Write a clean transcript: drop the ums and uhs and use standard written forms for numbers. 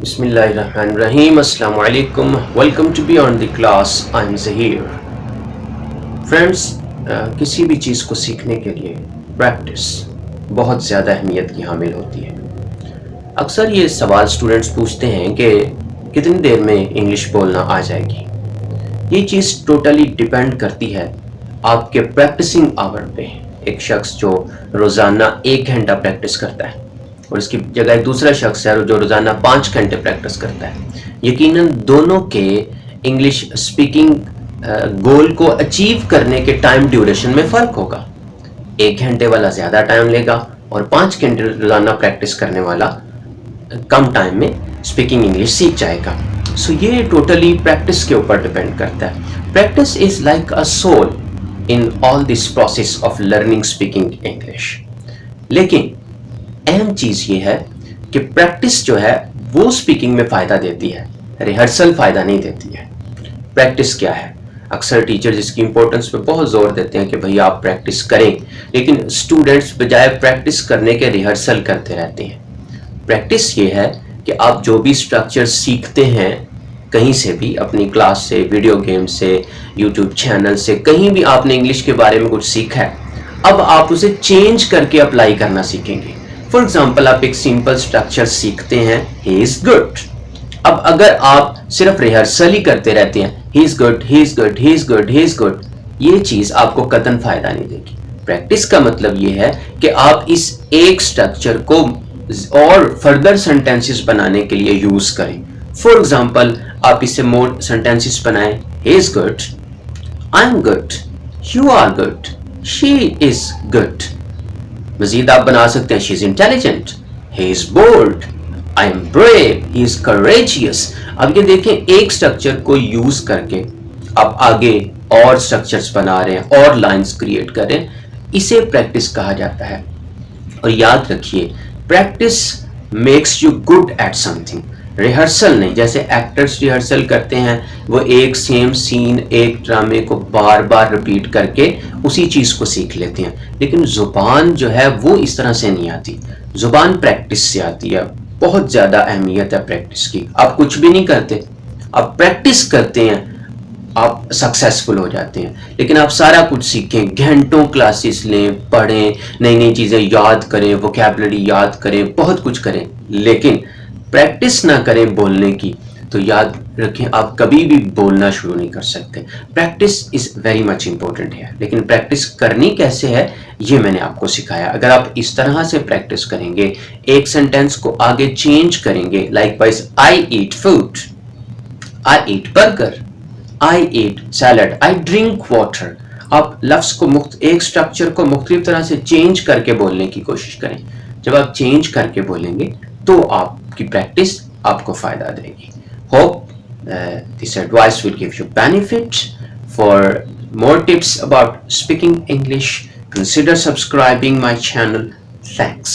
بسم اللہ الرحمن الرحیم. السلام علیکم. Welcome to beyond the class. I am Zaheer. Friends, کسی بھی چیز کو سیکھنے کے لیے پریکٹس بہت زیادہ اہمیت کی حامل ہوتی ہے. اکثر یہ سوال اسٹوڈنٹس پوچھتے ہیں کہ کتنی دیر میں انگلش بولنا آ جائے گی. یہ چیز ٹوٹلی ڈیپینڈ کرتی ہے آپ کے پریکٹسنگ آور پہ. ایک شخص جو روزانہ 1 گھنٹہ پریکٹس کرتا ہے اور اس کی جگہ ایک دوسرا شخص ہے جو روزانہ 5 گھنٹے پریکٹس کرتا ہے، یقیناً دونوں کے انگلش اسپیکنگ گول کو اچیو کرنے کے ٹائم ڈیوریشن میں فرق ہوگا. 1 گھنٹے والا زیادہ ٹائم لے گا اور 5 گھنٹے روزانہ پریکٹس کرنے والا کم ٹائم میں اسپیکنگ انگلش سیکھ جائے گا. سو یہ ٹوٹلی پریکٹس کے اوپر ڈپینڈ کرتا ہے. Practice is like a civil in all this process of learning speaking English. لیکن اہم چیز یہ ہے کہ پریکٹس جو ہے وہ اسپیکنگ میں فائدہ دیتی ہے، ریہرسل فائدہ نہیں دیتی ہے. پریکٹس کیا ہے؟ اکثر ٹیچر اس کی امپورٹنس پہ بہت زور دیتے ہیں کہ بھئی آپ پریکٹس کریں، لیکن اسٹوڈنٹس بجائے پریکٹس کرنے کے ریہرسل کرتے رہتے ہیں. پریکٹس یہ ہے کہ آپ جو بھی اسٹرکچر سیکھتے ہیں کہیں سے بھی، اپنی کلاس سے، ویڈیو گیم سے، یوٹیوب چینل سے، کہیں بھی آپ نے انگلش کے بارے میں کچھ سیکھا ہے، اب آپ اسے چینج کر کے اپلائی کرنا سیکھیں گے. فار ایگزامپل آپ ایک سمپل اسٹرکچر سیکھتے ہیں، ہی از گڈ. اب اگر آپ صرف ریہرسل ہی کرتے رہتے ہیں، he is good, he is good, he is good, he is good, یہ چیز آپ کو قطعاً فائدہ نہیں دے گی. پریکٹس کا مطلب یہ ہے کہ آپ اس ایک اسٹرکچر کو اور فردر سینٹینسز بنانے کے لیے یوز کریں. فار ایگزامپل آپ اس سے مور سینٹینسز بنائیں، he is good, I am good, you are good, she is good. مزید آپ بنا سکتے ہیں، she is intelligent, he is bold, I am brave, he is courageous. اب یہ دیکھیں، ایک اسٹرکچر کو یوز کر کے آپ آگے اور اسٹرکچرز بنا رہے ہیں اور لائنز کریٹ کر رہے ہیں. اسے پریکٹس کہا جاتا ہے. اور یاد رکھیے، practice makes you good at something, rehearsal نہیں. جیسے ایکٹرز ریہرسل کرتے ہیں، وہ ایک سیم سین، ایک ڈرامے کو بار بار رپیٹ کر کے اسی چیز کو سیکھ لیتے ہیں. لیکن زبان جو ہے وہ اس طرح سے نہیں آتی، زبان پریکٹس سے آتی ہے. بہت زیادہ اہمیت ہے پریکٹس کی. آپ کچھ بھی نہیں کرتے، آپ پریکٹس کرتے ہیں، آپ سکسیسفل ہو جاتے ہیں. لیکن آپ سارا کچھ سیکھیں، گھنٹوں کلاسز لیں، پڑھیں، نئی نئی چیزیں یاد کریں، ووکیبلری یاد کریں، بہت کچھ کریں، لیکن پریکٹس نہ کریں بولنے کی، تو یاد رکھیں آپ کبھی بھی بولنا شروع نہیں کر سکتے. Practice is very much important ہے. لیکن پریکٹس کرنی کیسے ہے یہ میں نے آپ کو سکھایا. اگر آپ اس طرح سے پریکٹس کریں گے، ایک سینٹینس کو آگے چینج کریں گے، likewise I eat food, I eat burger, I eat salad, I drink water. آپ لفظ کو ایک سٹرکچر کو مختلف طرح سے چینج کر کے بولنے کی کوشش کریں. جب آپ چینج کر کے بولیں گے تو آپ کی پریکٹس آپ کو فائدہ دے گی. Hope this advice will give you benefit. For more tips about speaking English, consider subscribing my channel. Thanks.